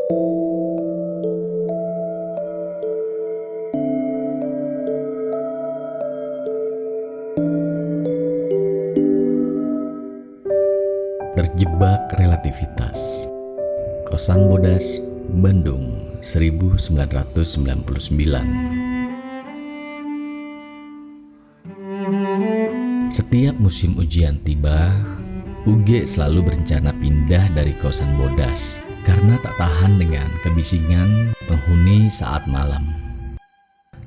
Terjebak relativitas. Kosan Bodas, Bandung, 1999. Setiap musim ujian tiba, UG selalu berencana pindah dari kosan Bodas karena tak tahan dengan kebisingan penghuni saat malam.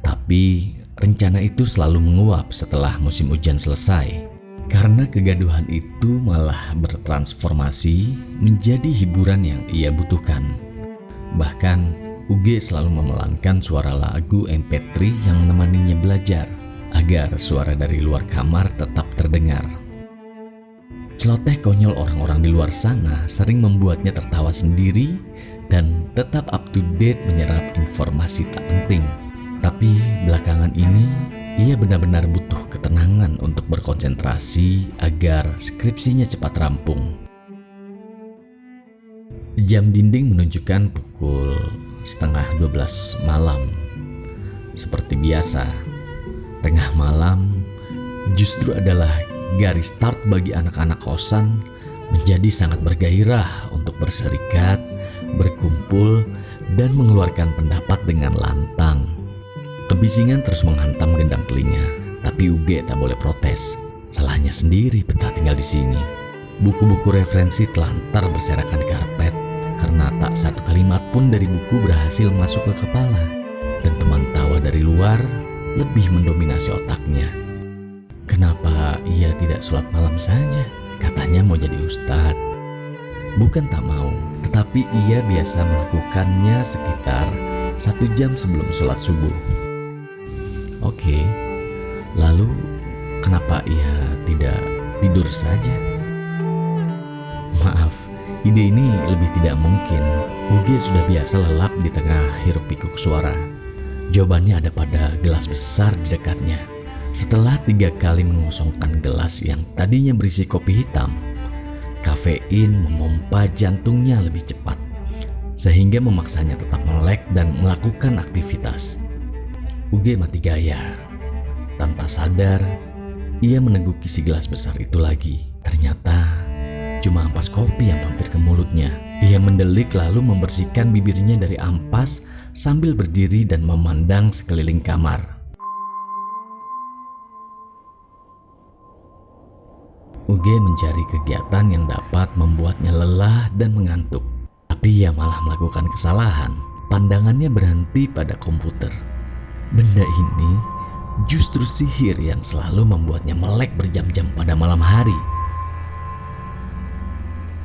Tapi rencana itu selalu menguap setelah musim ujian selesai. Karena kegaduhan itu malah bertransformasi menjadi hiburan yang ia butuhkan. Bahkan, UG selalu memelankan suara lagu MP3 yang menemaninya belajar, agar suara dari luar kamar tetap terdengar. Celoteh konyol orang-orang di luar sana sering membuatnya tertawa sendiri dan tetap up to date menyerap informasi tak penting. Tapi belakangan ini, ia benar-benar butuh ketenangan untuk berkonsentrasi agar skripsinya cepat rampung. Jam dinding menunjukkan pukul 11:30 malam. Seperti biasa, tengah malam justru adalah garis start bagi anak-anak kosan menjadi sangat bergairah untuk berserikat, berkumpul, dan mengeluarkan pendapat dengan lantang. Kebisingan terus menghantam gendang telinga, tapi UG tak boleh protes. Salahnya sendiri betah tinggal di sini. Buku-buku referensi telantar berserakan di karpet, karena tak satu kalimat pun dari buku berhasil masuk ke kepala. Dan teman tawa dari luar lebih mendominasi otaknya. Kenapa ia tidak sholat malam saja? Katanya mau jadi ustadz. Bukan tak mau, tetapi ia biasa melakukannya sekitar 1 jam sebelum sholat subuh. Oke, lalu kenapa ia tidak tidur saja? Maaf, ide ini lebih tidak mungkin. UG sudah biasa lelap di tengah hiruk-pikuk suara. Jawabannya ada pada gelas besar di dekatnya. Setelah 3 kali mengosongkan gelas yang tadinya berisi kopi hitam, kafein memompa jantungnya lebih cepat, sehingga memaksanya tetap melek dan melakukan aktivitas. UG mati gaya. Tanpa sadar, ia meneguki si gelas besar itu lagi. Ternyata cuma ampas kopi yang mampir ke mulutnya. Ia mendelik lalu membersihkan bibirnya dari ampas sambil berdiri dan memandang sekeliling kamar. UG mencari kegiatan yang dapat membuatnya lelah dan mengantuk. Tapi ia malah melakukan kesalahan. Pandangannya berhenti pada komputer. Benda ini justru sihir yang selalu membuatnya melek berjam-jam pada malam hari.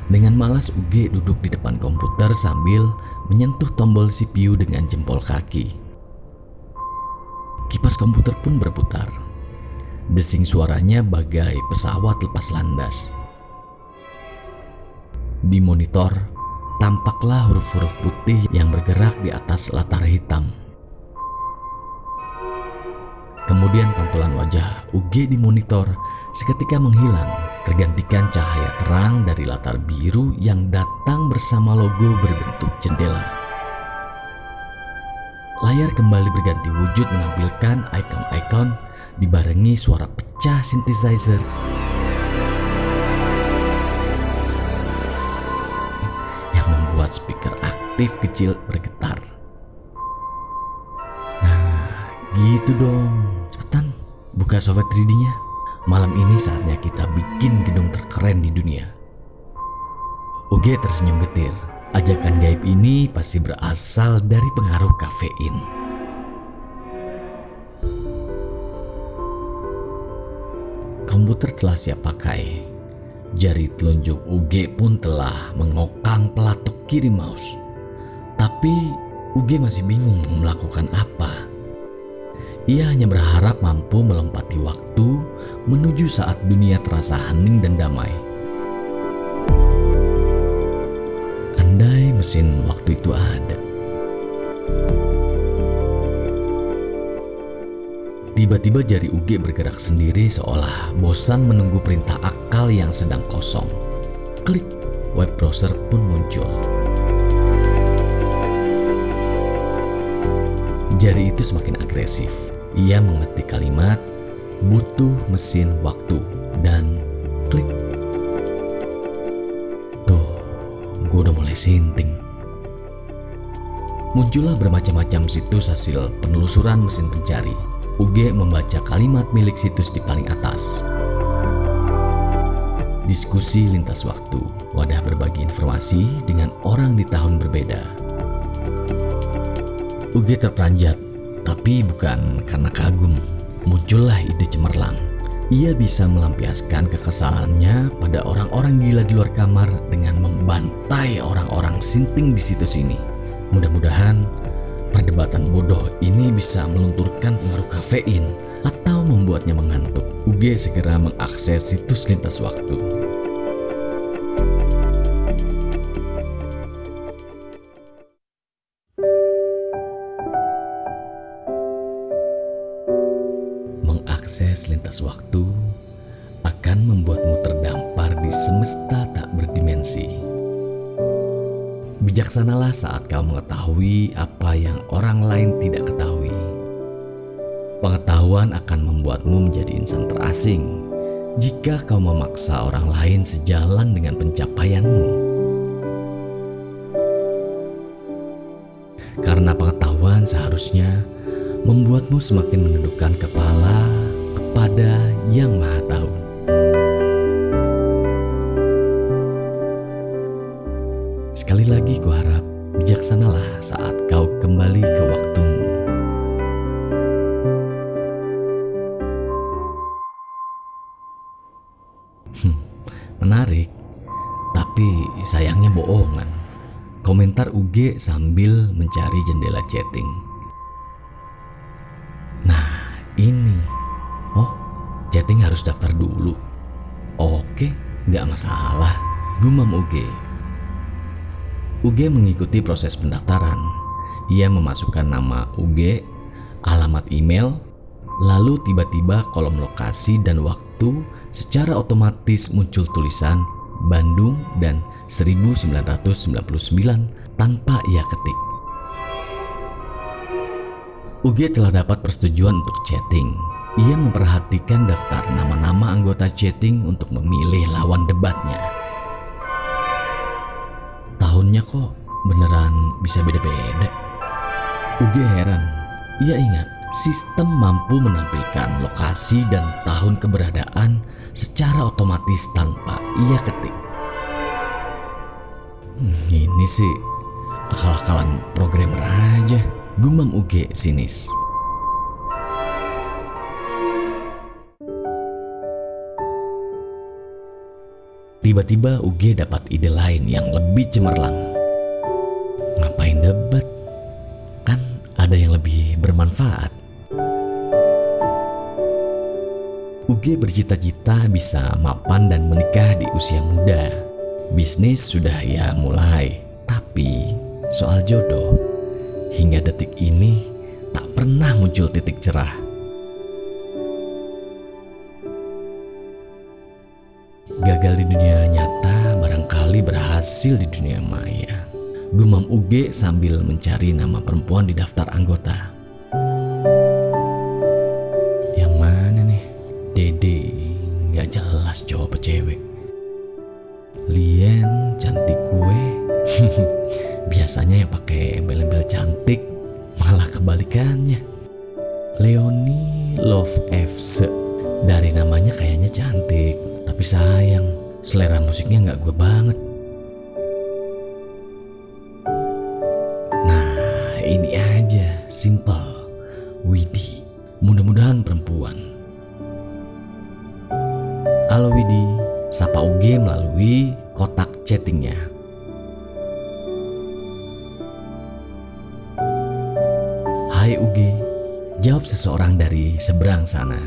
Dengan malas UG duduk di depan komputer sambil menyentuh tombol CPU dengan jempol kaki. Kipas komputer pun berputar. Desing suaranya bagai pesawat lepas landas. Di monitor, tampaklah huruf-huruf putih yang bergerak di atas latar hitam. Kemudian pantulan wajah UG di monitor seketika menghilang, tergantikan cahaya terang dari latar biru yang datang bersama logo berbentuk jendela. Layar kembali berganti wujud menampilkan ikon-ikon dibarengi suara pecah synthesizer. Yang membuat speaker aktif kecil bergetar. Gitu dong, cepetan buka software 3D-nya. Malam ini saatnya kita bikin gedung terkeren di dunia. UG tersenyum getir. Ajakan gaib ini pasti berasal dari pengaruh kafein. Komputer telah siap pakai. Jari telunjuk UG pun telah mengokang pelatuk kiri mouse. Tapi UG masih bingung melakukan apa. Ia hanya berharap mampu melempati waktu menuju saat dunia terasa hening dan damai. Andai mesin waktu itu ada. Tiba-tiba jari UG bergerak sendiri seolah bosan menunggu perintah akal yang sedang kosong. Klik, web browser pun muncul. Jari itu semakin agresif. Ia mengetik kalimat, "butuh mesin waktu," dan klik. Tuh, gue udah mulai sinting. Muncullah bermacam-macam situs hasil penelusuran mesin pencari. UG membaca kalimat milik situs di paling atas. Diskusi lintas waktu, wadah berbagi informasi dengan orang di tahun berbeda. UG terperanjat, tapi bukan karena kagum. Muncullah ide cemerlang. Ia bisa melampiaskan kekesalannya pada orang-orang gila di luar kamar dengan membantai orang-orang sinting di situs ini. Mudah-mudahan perdebatan bodoh ini bisa melunturkan pengaruh kafein atau membuatnya mengantuk. UG segera mengakses situs lintas waktu. Mengakses lintas waktu akan membuatmu terdampar di semesta tak berdimensi. Bijaksanalah saat kau mengetahui apa yang orang lain tidak ketahui. Pengetahuan akan membuatmu menjadi insan terasing jika kau memaksa orang lain sejalan dengan pencapaianmu. Karena pengetahuan seharusnya membuatmu semakin menundukkan kepala kepada Yang Maha Tahu. Sekali lagi kuharap bijaksanalah saat kau kembali ke waktumu. Menarik, tapi sayangnya bohongan. Komentar UG sambil mencari jendela chatting. Nah, ini. Oh, chatting harus daftar dulu. Oke, nggak masalah, gumam UG. UG mengikuti proses pendaftaran. Ia memasukkan nama UG, alamat email, lalu tiba-tiba kolom lokasi dan waktu secara otomatis muncul tulisan Bandung dan 1999 tanpa ia ketik. UG telah dapat persetujuan untuk chatting. Ia memperhatikan daftar nama-nama anggota chatting untuk memilih lawan debatnya. Tahunnya kok beneran bisa beda-beda. UG heran. Ia ingat sistem mampu menampilkan lokasi dan tahun keberadaan secara otomatis tanpa ia ketik. Ini sih akal-akalan programmer aja, gumam UG sinis. Tiba-tiba UG dapat ide lain yang lebih cemerlang. Ngapain debat? Kan ada yang lebih bermanfaat. UG bercita-cita bisa mapan dan menikah di usia muda. Bisnis sudah ia mulai, tapi soal jodoh hingga detik ini tak pernah muncul titik cerah. Gagal di dunia nyata barangkali berhasil di dunia maya, gumam UG sambil mencari nama perempuan di daftar anggota. Yang mana nih? Dede, gak jelas cowok apa cewek. Lien, cantik gue. Biasanya yang pakai embel-embel cantik, malah kebalikannya. Leonie Love FC. Dari namanya kayaknya cantik, tapi sayang, selera musiknya gak gue banget. Nah, ini aja, simple. Widi, mudah-mudahan perempuan. Halo Widi, sapa UG melalui kotak chattingnya. Hai UG, jawab seseorang dari seberang sana.